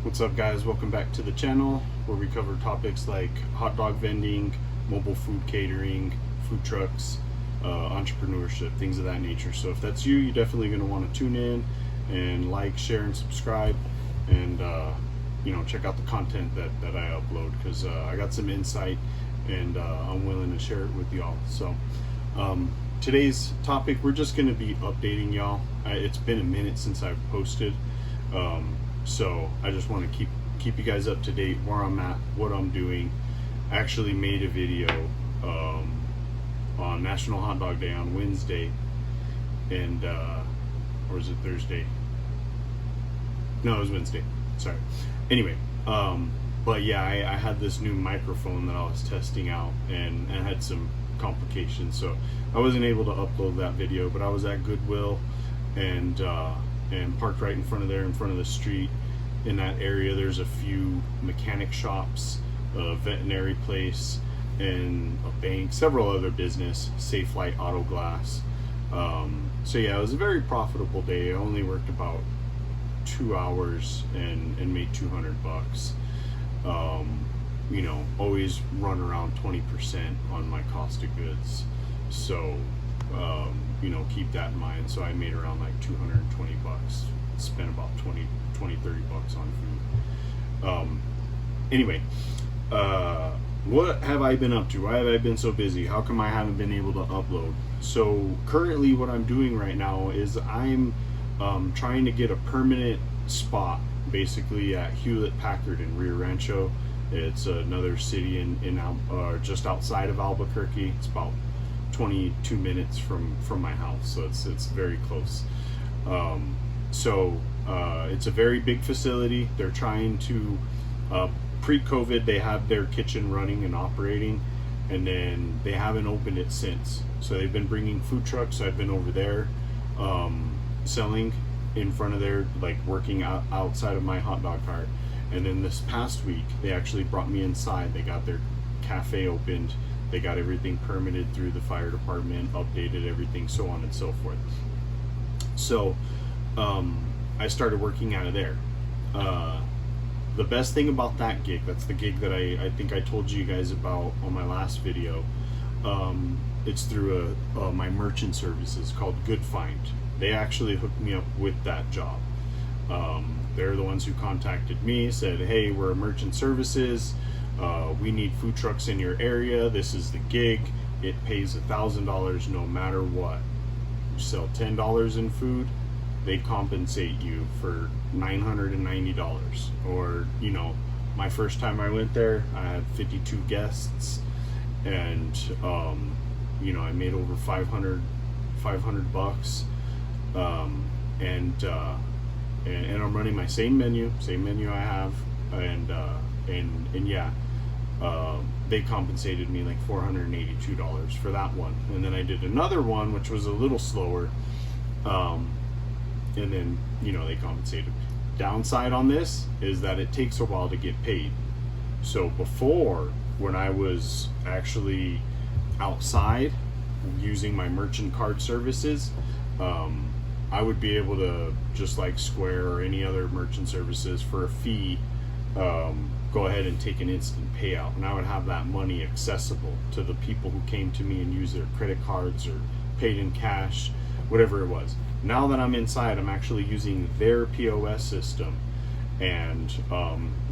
What's up, guys? Welcome back to the channel where we cover topics like hot dog vending, mobile food catering, food trucks, entrepreneurship, things of that nature. So if that's you, you're definitely going to want to tune in and like, share, and subscribe, and check out the content that I upload, because I got some insight and I'm willing to share it with y'all. So today's topic, we're just going to be updating y'all. It's been a minute since I've posted. So I just want to keep you guys up to date where I'm at, what I'm doing. I actually made a video on National Hot Dog Day on Wednesday, and or is it Thursday? No, it was Wednesday. Sorry. Anyway, but yeah, I had this new microphone that I was testing out, and I had some complications, so I wasn't able to upload that video. But I was at Goodwill and parked right in front of the street. In that area, there's a few mechanic shops, a veterinary place, and a bank, several other business, Safe Light Auto Glass. So yeah, it was a very profitable day. I only worked about 2 hours and made $200. Always run around 20% on my cost of goods. So keep that in mind. So I made around like $220, spent about 20, 30 bucks on food. Anyway, what have I been up to? Why have I been so busy? How come I haven't been able to upload? So currently what I'm doing right now is I'm trying to get a permanent spot, basically at Hewlett-Packard in Rio Rancho. It's another city in just outside of Albuquerque. It's about 22 minutes from my house, so it's very close. It's a very big facility. They're trying to, pre-COVID, they have their kitchen running and operating, and then they haven't opened it since. So they've been bringing food trucks. I've been over there selling in front of their, like, working outside of my hot dog cart. And then this past week, they actually brought me inside. They got their cafe opened. They got everything permitted through the fire department, updated everything, so on and so forth. So I started working out of there. The best thing about that gig, that's the gig that I think I told you guys about on my last video. It's through my merchant services called Good Find. They actually hooked me up with that job. They're the ones who contacted me, said, hey, we're a merchant services. We need food trucks in your area. This is the gig. It pays $1,000 no matter what. You sell $10 in food, they compensate you for $990. Or, my first time I went there, I had 52 guests, and I made over 500 bucks. And I'm running my same menu I have, and yeah, they compensated me like $482 for that one. And then I did another one which was a little slower, and then they compensated. Downside on this is that it takes a while to get paid. So before, when I was actually outside using my merchant card services, I would be able to, just like Square or any other merchant services, for a fee, go ahead and take an instant payout, and I would have that money accessible to the people who came to me and used their credit cards or paid in cash, whatever it was. Now that I'm inside, I'm actually using their POS system, and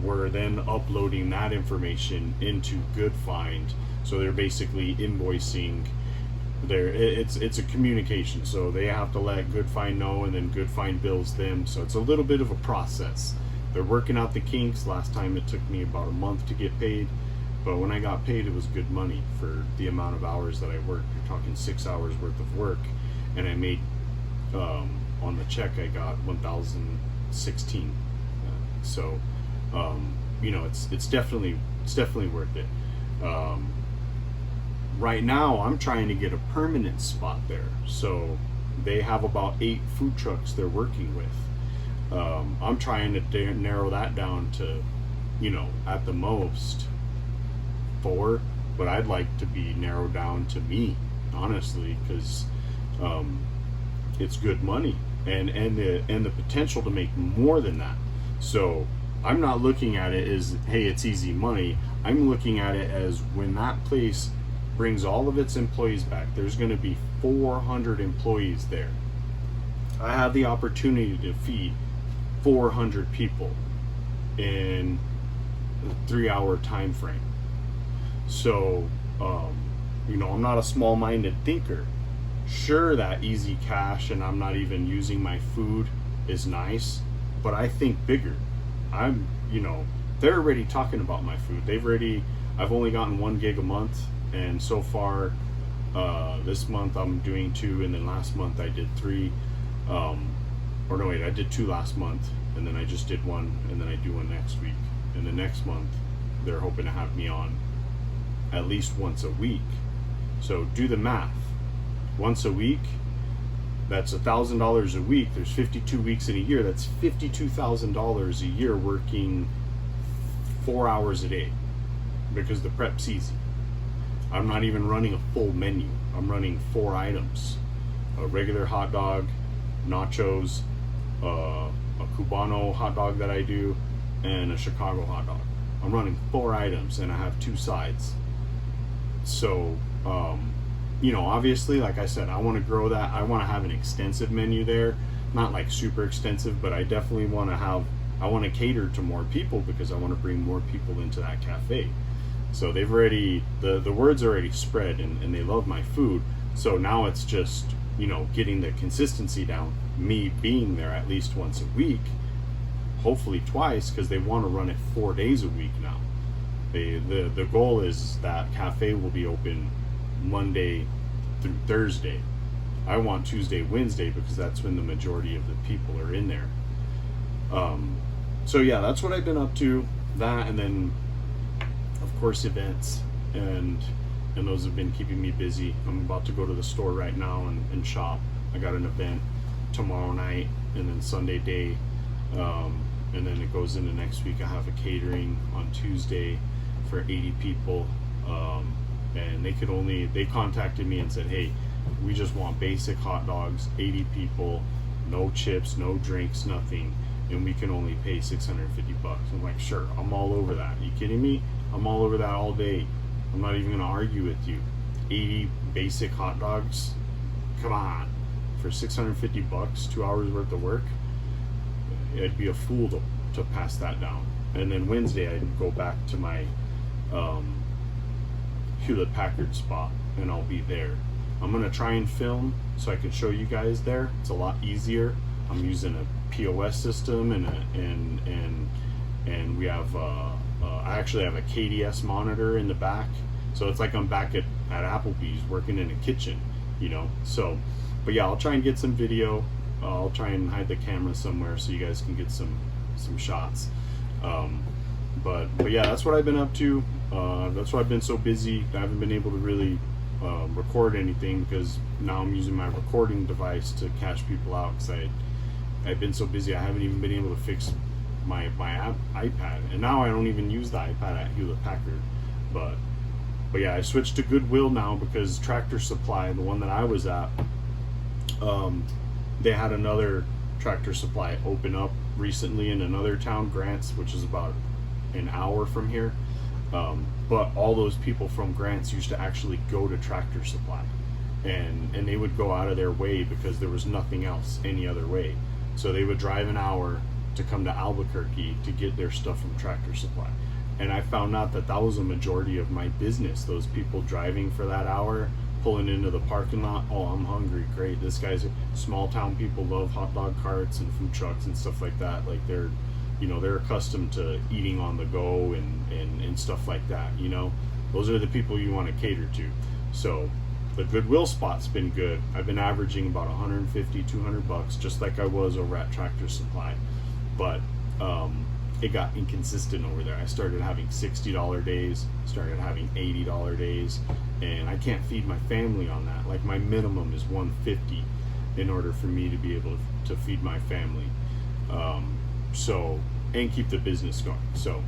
we're then uploading that information into Good Find. So they're basically invoicing. It's a communication, so they have to let Good Find know, and then Good Find bills them. So it's a little bit of a process. They're working out the kinks. Last time it took me about a month to get paid, but when I got paid, it was good money for the amount of hours that I worked. You're talking 6 hours worth of work, and I made on the check I got $1,016. It's definitely worth it. Right now, I'm trying to get a permanent spot there. So they have about 8 food trucks they're working with. I'm trying to narrow that down to, at the most 4, but I'd like to be narrowed down to me, honestly, because it's good money and the potential to make more than that. So I'm not looking at it as, hey, it's easy money. I'm looking at it as when that place brings all of its employees back, there's going to be 400 employees there. I have the opportunity to feed 400 people in a 3-hour time frame. So, I'm not a small-minded thinker. Sure, that easy cash and I'm not even using my food is nice, but I think bigger. They're already talking about my food. I've only gotten 1 gig a month, and so far, this month I'm doing 2, and then last month I did 3. I did 2 last month, and then I just did 1, and then I do 1 next week. And the next month, they're hoping to have me on at least once a week. So do the math. Once a week, that's $1,000 a week. There's 52 weeks in a year. That's $52,000 a year working 4 hours a day, because the prep's easy. I'm not even running a full menu. I'm running 4 items: a regular hot dog, nachos, a Cubano hot dog that I do, and a Chicago hot dog. I'm running 4 items, and I have 2 sides. So, obviously, like I said, I want to grow that. I want to have an extensive menu there. Not like super extensive, but I definitely want to cater to more people, because I want to bring more people into that cafe. So they've already, the word's already spread, and they love my food. So now it's just, getting the consistency down, me being there at least once a week, hopefully twice, because they want to run it 4 days a week now. The goal is that cafe will be open Monday through Thursday. I want Tuesday, Wednesday, because that's when the majority of the people are in there. So yeah, that's what I've been up to. That, and then of course events, and those have been keeping me busy. I'm about to go to the store right now and shop. I got an event tomorrow night, and then Sunday day, and then it goes into next week. I have a catering on Tuesday for 80 people, and they contacted me and said, hey, we just want basic hot dogs, 80 people, no chips, no drinks, nothing, and we can only pay $650. I'm like, sure, I'm all over that. Are you kidding me? I'm all over that all day. I'm not even gonna argue with you. 80 basic hot dogs, come on, for $650, 2 hours worth of work. I'd be a fool to pass that down. And then Wednesday I'd go back to my Hewlett-Packard spot, and I'll be there. I'm gonna try and film so I can show you guys there. It's a lot easier. I'm using a POS system, and we have I actually have a KDS monitor in the back, so it's like I'm back at Applebee's working in a kitchen, So, but yeah, I'll try and get some video. I'll try and hide the camera somewhere so you guys can get some shots. But yeah, that's what I've been up to. That's why I've been so busy. I haven't been able to really record anything, because now I'm using my recording device to cash people out, because I've been so busy. I haven't even been able to fix my iPad, and now I don't even use the iPad at Hewlett-Packard. But yeah, I switched to Goodwill now, because Tractor Supply, the one that I was at, they had another Tractor Supply open up recently in another town, Grants, which is about an hour from here. But all those people from Grants used to actually go to Tractor Supply, and they would go out of their way because there was nothing else any other way. So they would drive an hour to come to Albuquerque to get their stuff from Tractor Supply. And I found out that was a majority of my business. Those people driving for that hour, pulling into the parking lot. Oh, I'm hungry. Great. This guy's small town people love hot dog carts and food trucks and stuff like that. Like they're accustomed to eating on the go and stuff like that. Those are the people you want to cater to. So the Goodwill spot's been good. I've been averaging about $150, $200, just like I was over at Tractor Supply. But it got inconsistent over there. I started having $60 days, started having $80 days, and I can't feed my family on that. Like my minimum is $150 in order for me to be able to feed my family. And keep the business going. So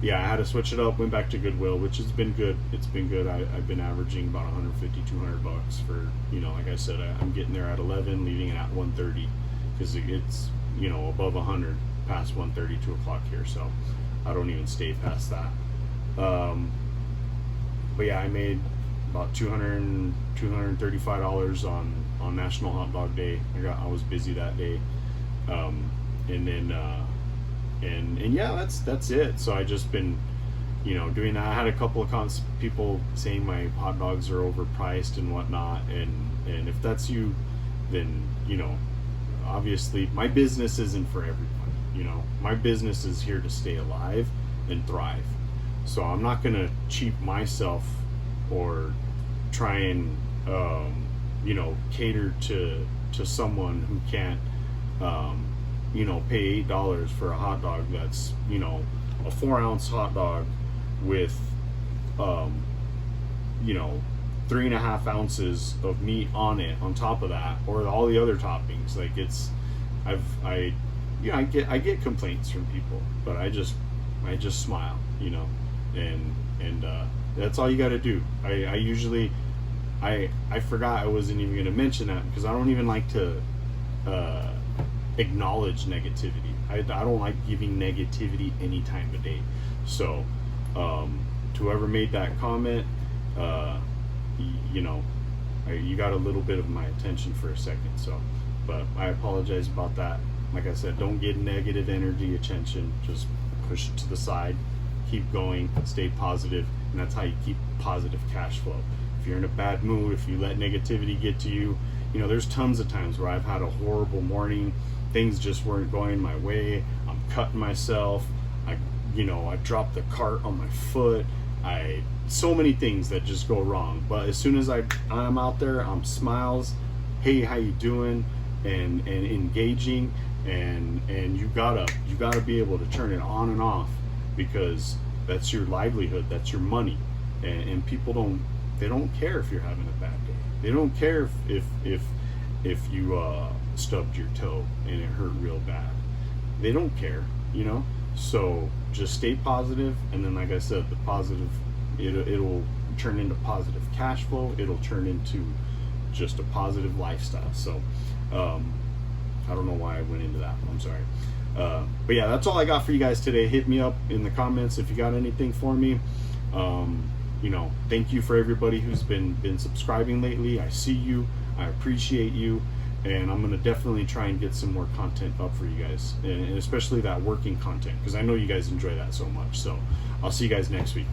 yeah, I had to switch it up, went back to Goodwill, which has been good. It's been good. I've been averaging about $150, $200 for, like I said, I'm getting there at 11, leaving it at 130, because it's, above 100. past 1:30, 2 o'clock here, so I don't even stay past that. But yeah, I made about $235 on National Hot Dog Day. I was busy that day, and then and yeah, that's it. So I just been, doing that. I had a couple of people saying my hot dogs are overpriced and whatnot, and if that's you, then obviously my business isn't for everyone. My business is here to stay alive and thrive. So I'm not gonna cheap myself or try and cater to someone who can't pay $8 for a hot dog that's a 4-ounce hot dog with 3.5 ounces of meat on it on top of that, or all the other toppings. Like I get complaints from people, but I just smile, and that's all you got to do. I usually forgot I wasn't even going to mention that, because I don't even like to acknowledge negativity. I don't like giving negativity any time of day. So to whoever made that comment, you got a little bit of my attention for a second. So, but I apologize about that. Like I said, don't get negative energy attention. Just push it to the side, keep going, stay positive, and that's how you keep positive cash flow. If you're in a bad mood, if you let negativity get to you, there's tons of times where I've had a horrible morning, things just weren't going my way, I'm cutting myself, I dropped the cart on my foot, so many things that just go wrong. But as soon as I'm out there, I'm smiles, hey, how you doing, and engaging, and you gotta be able to turn it on and off, because that's your livelihood, that's your money, and people don't care if you're having a bad day. They don't care if you stubbed your toe and it hurt real bad. They don't care, So just stay positive, and then, like I said, the positive, it'll turn into positive cash flow. It'll turn into just a positive lifestyle. So I don't know why I went into that. I'm sorry. But yeah, that's all I got for you guys today. Hit me up in the comments if you got anything for me. Thank you for everybody who's been subscribing lately. I see you, I appreciate you, and I'm gonna definitely try and get some more content up for you guys, and especially that working content, because I know you guys enjoy that so much. So I'll see you guys next week.